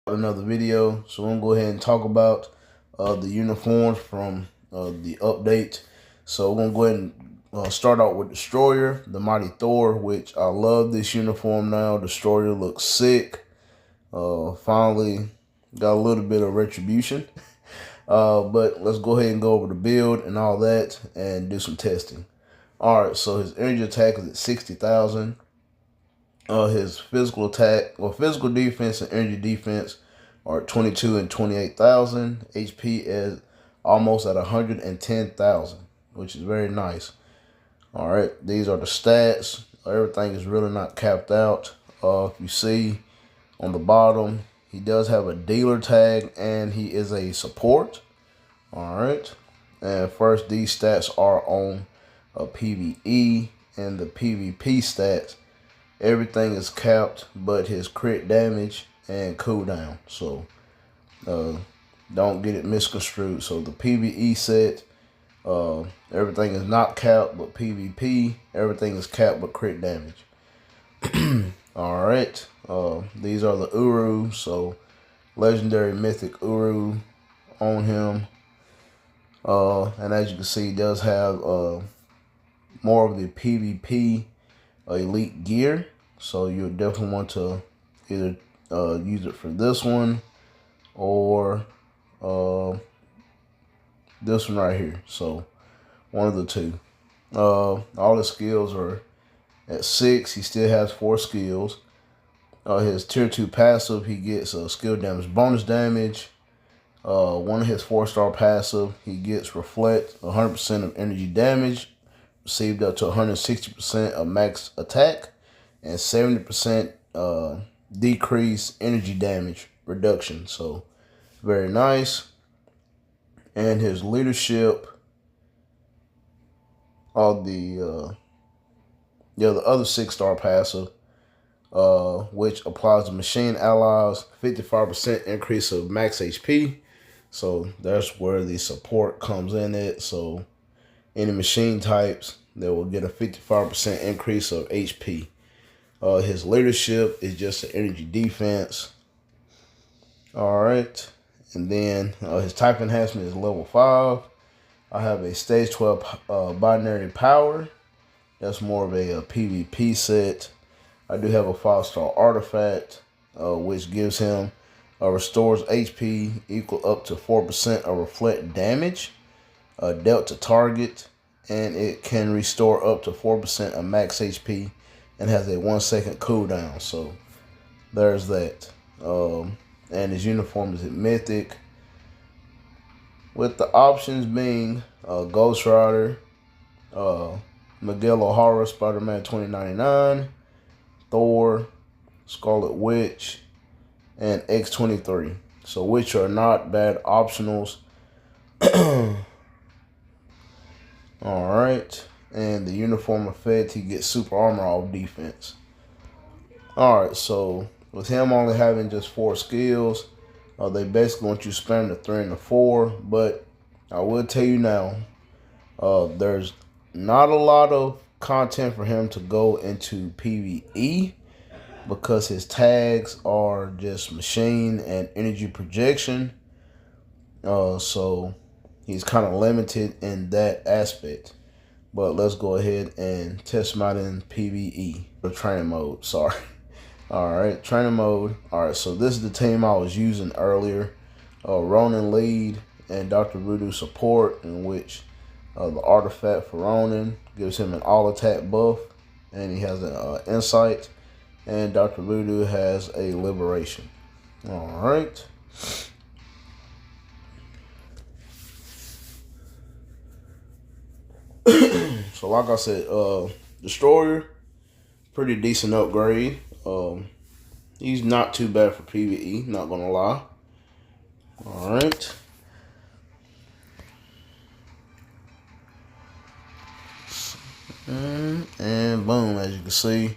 Another video, so I'm gonna go ahead and talk about the uniforms from the update. So we're gonna go ahead and start out with Destroyer, the Mighty Thor, which I love this uniform now. Destroyer looks sick. Finally got a little bit of retribution. But let's go ahead and go over the build and all that and do some testing. Alright, so his energy attack is at 60,000. His physical attack or physical defense and energy defense are 22 and 28,000. HP is almost at 110,000, which is very nice. All right, these are the stats. Everything is really not capped out. If you see on the bottom, he does have a dealer tag and he is a support. All right, and first these stats are on PvE and the PvP stats. Everything is capped but his crit damage and cooldown. So don't get it misconstrued. So the PvE set, everything is not capped, but PvP, everything is capped but crit damage. Alright. These are the Uru. So legendary mythic Uru on him. And as you can see, he does have more of the PvP elite gear, so you definitely want to either use it for this one or this one right here. So one of the two. All his skills are at 6. He still has 4 skills. His tier 2 passive, he gets skill damage bonus damage. One of his 4-star passive, he gets reflect 100% of energy damage received up to 160% of max attack and 70% decrease energy damage reduction. So very nice. And his leadership, the other 6-star passive, which applies to machine allies 55% increase of max HP. So that's where the support comes in it. So any machine types that will get a 55% increase of HP. His leadership is just an energy defense. All right. And then his type enhancement is level 5. I have a stage 12 binary power. That's more of a PvP set. I do have a 5-star artifact, which gives him restores HP equal up to 4% of reflect damage dealt to target, and it can restore up to 4% of max HP and has a 1-second cooldown. So there's that. And his uniform is mythic, with the options being Ghost Rider, Miguel O'Hara, Spider-Man 2099, Thor, Scarlet Witch, and X-23. So which are not bad optionals. Alright, and the uniform effect, he gets super armor off defense. Alright, so with him only having just 4 skills, they basically want you to spam the 3 and the 4, but I will tell you now, there's not a lot of content for him to go into PvE because his tags are just machine and energy projection. So he's kind of limited in that aspect. But let's go ahead and test him out in PvE. Or training mode, sorry. Alright, training mode. Alright, so this is the team I was using earlier. Ronin lead and Dr. Voodoo support, in which the artifact for Ronin gives him an all attack buff, and he has an insight, and Dr. Voodoo has a liberation. Alright. So like I said, Destroyer, pretty decent upgrade. He's not too bad for PvE, not gonna lie. Alright. And boom, as you can see,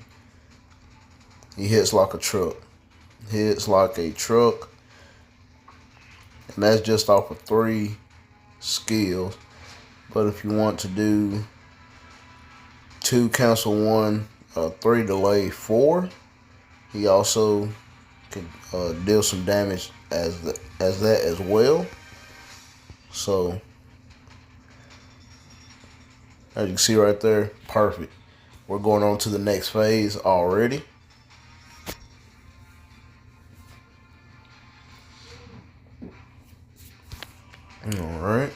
he hits like a truck. Hits like a truck. And that's just off of 3 skills. But if you want to do 2 cancel 1, 3 delay 4, he also can deal some damage as that as well. So as you can see right there, perfect. We're going on to the next phase already. All right.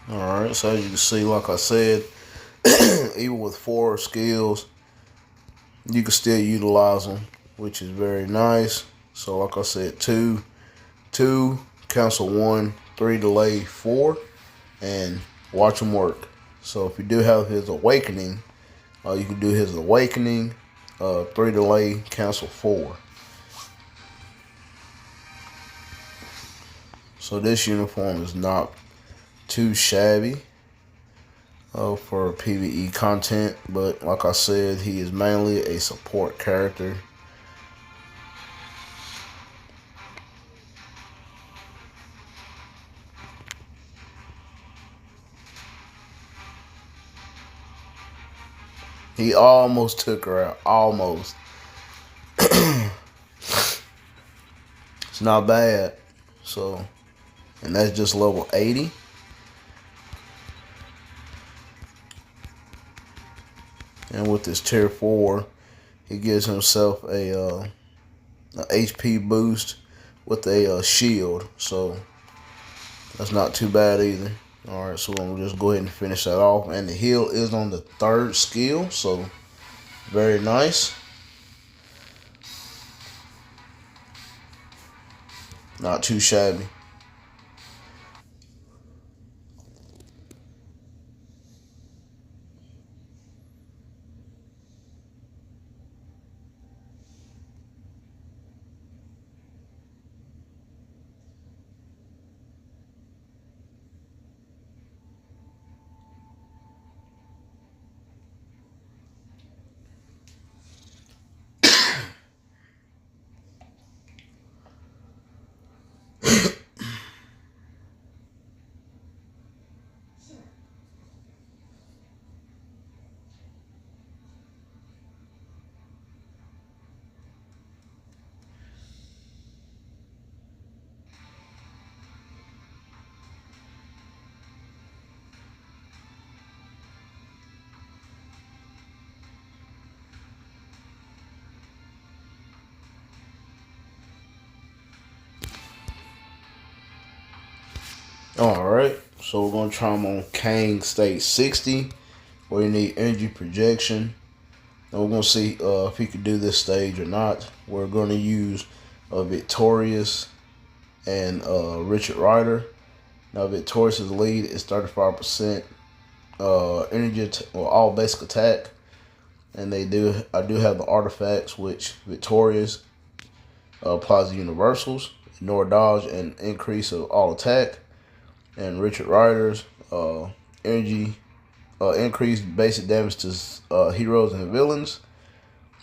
All right. So as you can see, like I said, even with 4 skills, you can still utilize them, which is very nice. So like I said, two, cancel 1, 3 delay 4, and watch him work. So if you do have his awakening, you can do his awakening, 3 delay, cancel 4. So this uniform is not too shabby for PvE content, but like I said, he is mainly a support character. He almost took her out. Almost. It's not bad. So, and that's just level 80. And with this tier 4, he gives himself a HP boost with a shield. So, that's not too bad either. Alright, so we'll just go ahead and finish that off. And the heal is on the 3rd skill. So, very nice. Not too shabby. Alright, so we're going to try him on Kang Stage 60, where you need energy projection. And we're going to see if he can do this stage or not. We're going to use Victorious and Richard Rider. Now, Victorious's lead is 35% energy, all basic attack. And I do have the artifacts, which Victorious applies the universals, ignore dodge, and increase of all attack. And Richard Rider's energy increased basic damage to heroes and villains.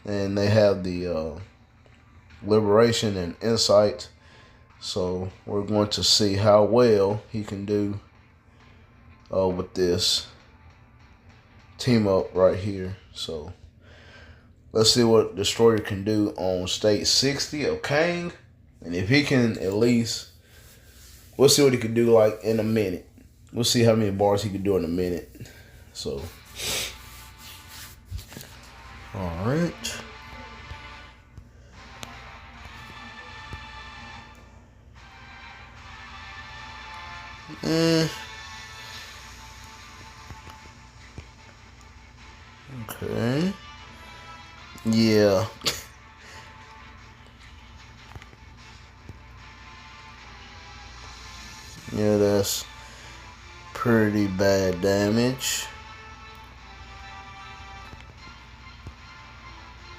And they have the liberation and insight. So we're going to see how well he can do with this team up right here. So let's see what Destroyer can do on stage 60 of Kang. And if he can at least, we'll see what he can do like in a minute. We'll see how many bars he can do in a minute. So, all right. Okay. Yeah. Yeah, that's pretty bad damage.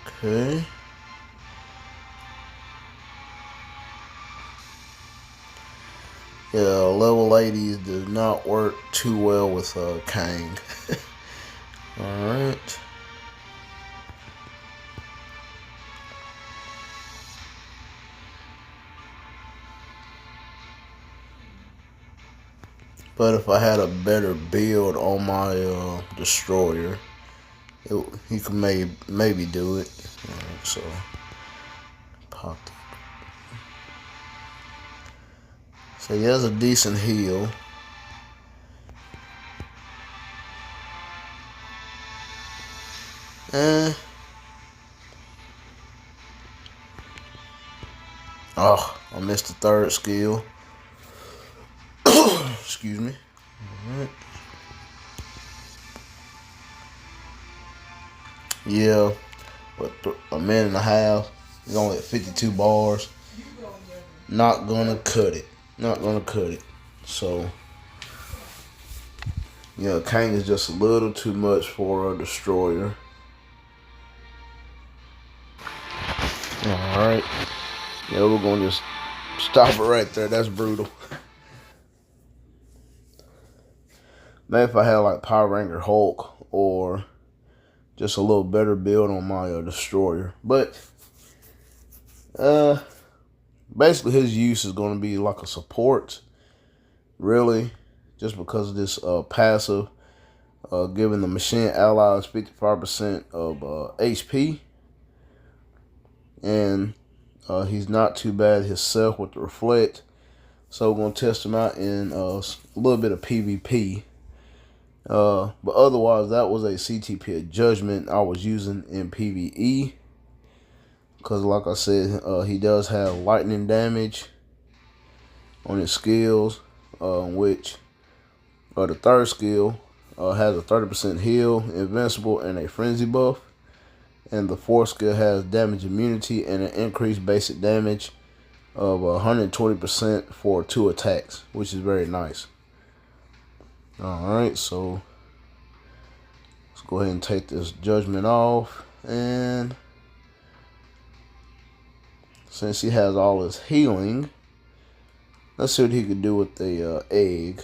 Okay. Yeah, level 80s does not work too well with Kang. Alright. But if I had a better build on my destroyer, he could maybe do it. Alright, so pop that. So he has a decent heal. Oh, I missed the third skill. Excuse me. Alright. Yeah, but a minute and a half. He's only at 52 bars. Not gonna cut it. Not gonna cut it. So, yeah, Kang is just a little too much for a destroyer. Alright. Yeah, we're gonna just stop it right there. That's brutal. Maybe if I had like Power Ranger Hulk or just a little better build on my destroyer. But basically his use is going to be like a support, really, just because of this passive, giving the machine allies 55% of HP. And he's not too bad himself with the reflect. So we're going to test him out in a little bit of PvP. But otherwise, that was a CTP of Judgment I was using in PvE. Because like I said, he does have lightning damage on his skills, which the third skill has a 30% heal, invincible, and a frenzy buff. And the fourth skill has damage immunity and an increased basic damage of 120% for 2 attacks, which is very nice. Alright, so let's go ahead and take this judgment off. And since he has all his healing, let's see what he can do with the egg.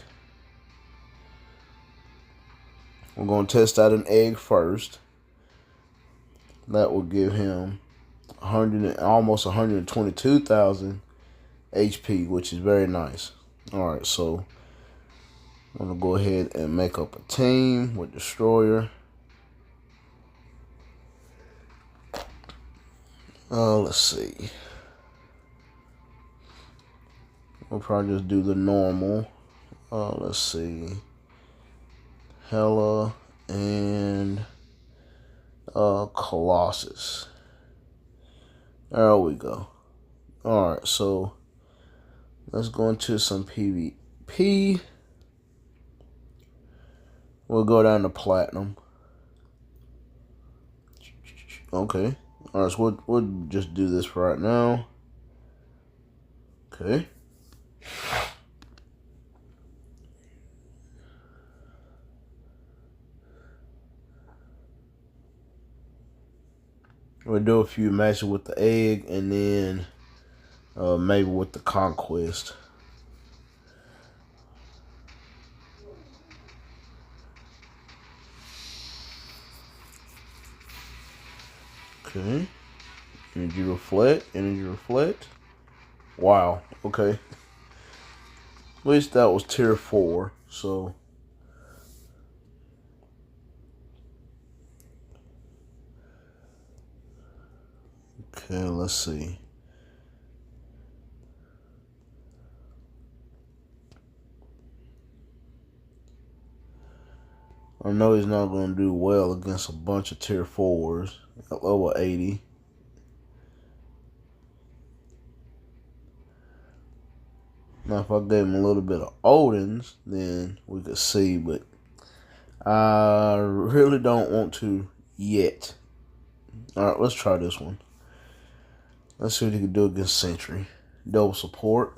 We're going to test out an egg first. That will give him almost 122,000 HP, which is very nice. Alright, so I'm going to go ahead and make up a team with Destroyer. Let's see. We'll probably just do the normal. Let's see. Hela and Colossus. There we go. Alright, so let's go into some PvP. We'll go down to Platinum. Okay. Alright, so we'll just do this for right now. Okay. We'll do a few matches with the egg and then maybe with the conquest. Okay. Energy reflect. Energy reflect. Wow. Okay. At least that was tier 4. So. Okay, let's see. I know he's not going to do well against a bunch of tier 4s at level 80. Now, if I gave him a little bit of Odin's, then we could see, but I really don't want to yet. Alright, let's try this one. Let's see what he can do against Sentry. Double support.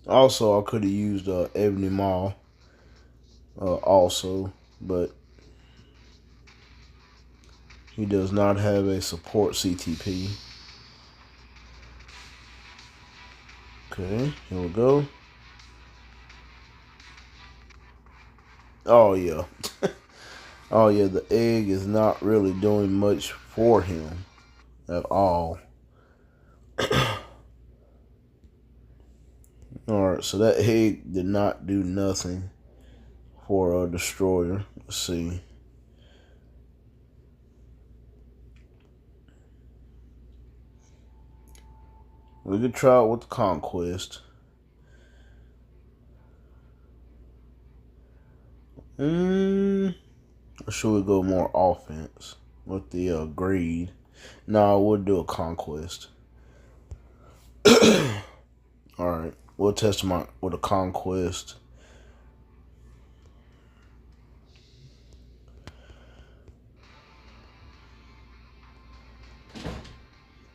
Also, I could have used Ebony Maw also, but he does not have a support CTP. Okay, here we go. Oh yeah. Oh yeah, the egg is not really doing much for him at all. Alright, so that egg did not do nothing for a destroyer. Let's see. We could try it with the conquest. Or should we go more offense with the greed? No, we'll do a conquest. Alright, we'll test him out with a conquest.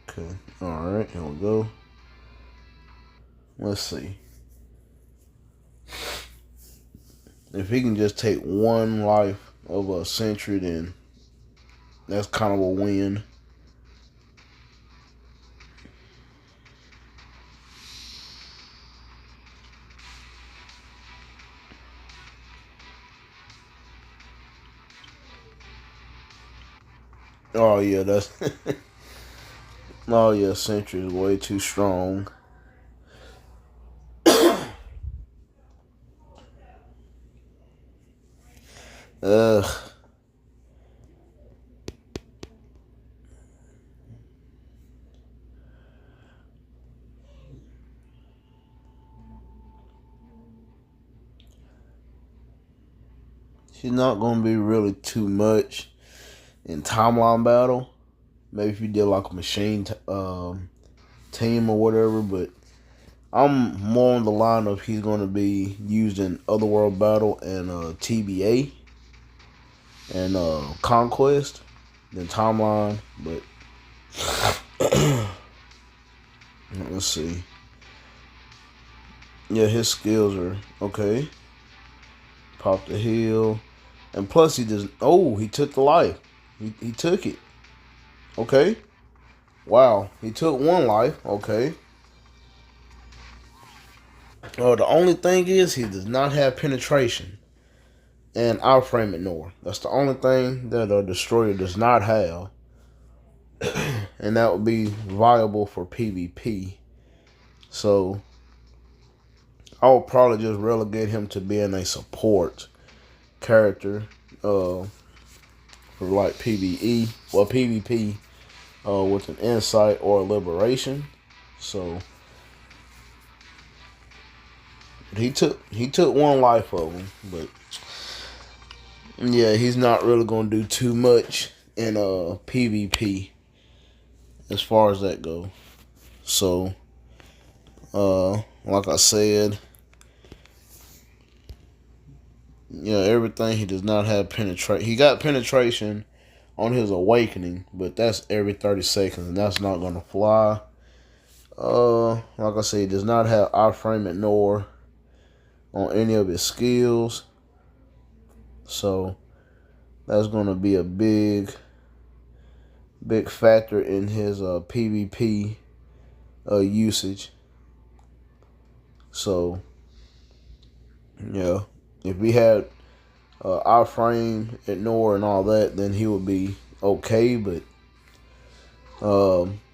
Okay, alright, here we go. Let's see. If he can just take one life of a century, then that's kind of a win. Oh yeah, that's oh yeah, century is way too strong. Ugh. She's not gonna be really too much in timeline battle. Maybe if you did like a machine team or whatever, but I'm more on the line of he's going to be used in Otherworld Battle and TBA and Conquest than Timeline. But let's see. Yeah, his skills are okay. Pop the heal. And plus he just, oh, he took the life. He took it. Okay. Wow. He took one life. Okay. Oh, the only thing is he does not have penetration and outframe ignore. That's the only thing that a destroyer does not have. And that would be viable for PvP. So I would probably just relegate him to being a support character for like PvE or PvP with an insight or a liberation. So he took one life of him, but yeah, he's not really gonna do too much in PvP as far as that goes. So like I said, everything he does not have penetration. He got penetration on his awakening, but that's every 30 seconds, and that's not gonna fly. Like I said, he does not have iframe ignore on any of his skills, so that's gonna be a big factor in his PvP usage. So yeah, if we had iframe ignore and all that, then he would be okay, but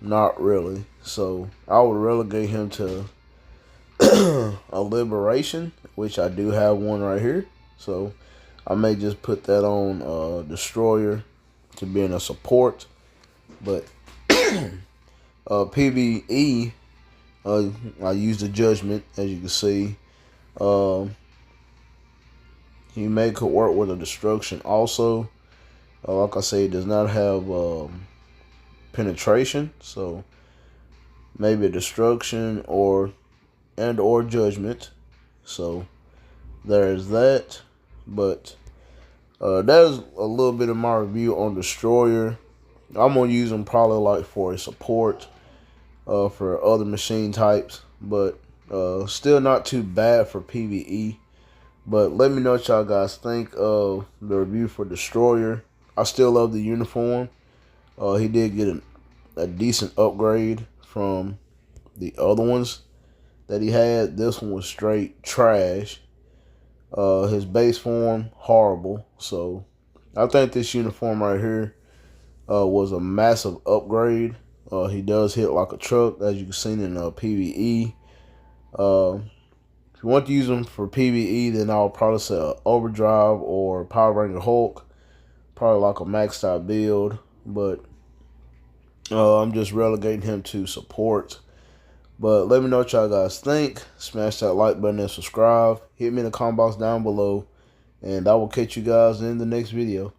not really. So I would relegate him to a liberation, which I do have one right here. So I may just put that on destroyer to be in a support. But PvE, I use the judgment, as you can see. He could work with a destruction also. Like I say, he does not have penetration, so maybe a destruction or judgment. So there's that. But that is a little bit of my review on destroyer. I'm gonna use him probably like for a support for other machine types, but still not too bad for PvE. But let me know what y'all guys think of the review for destroyer. I still love the uniform. He did get a decent upgrade from the other ones. that he had, this one was straight trash. His base form, horrible. So I think this uniform right here was a massive upgrade. He does hit like a truck, as you can see in PvE. If you want to use him for PvE, then I'll probably say Overdrive or Power Ranger Hulk. Probably like a maxed out build, but I'm just relegating him to support. But let me know what y'all guys think. Smash that like button and subscribe. Hit me in the comment box down below. And I will catch you guys in the next video.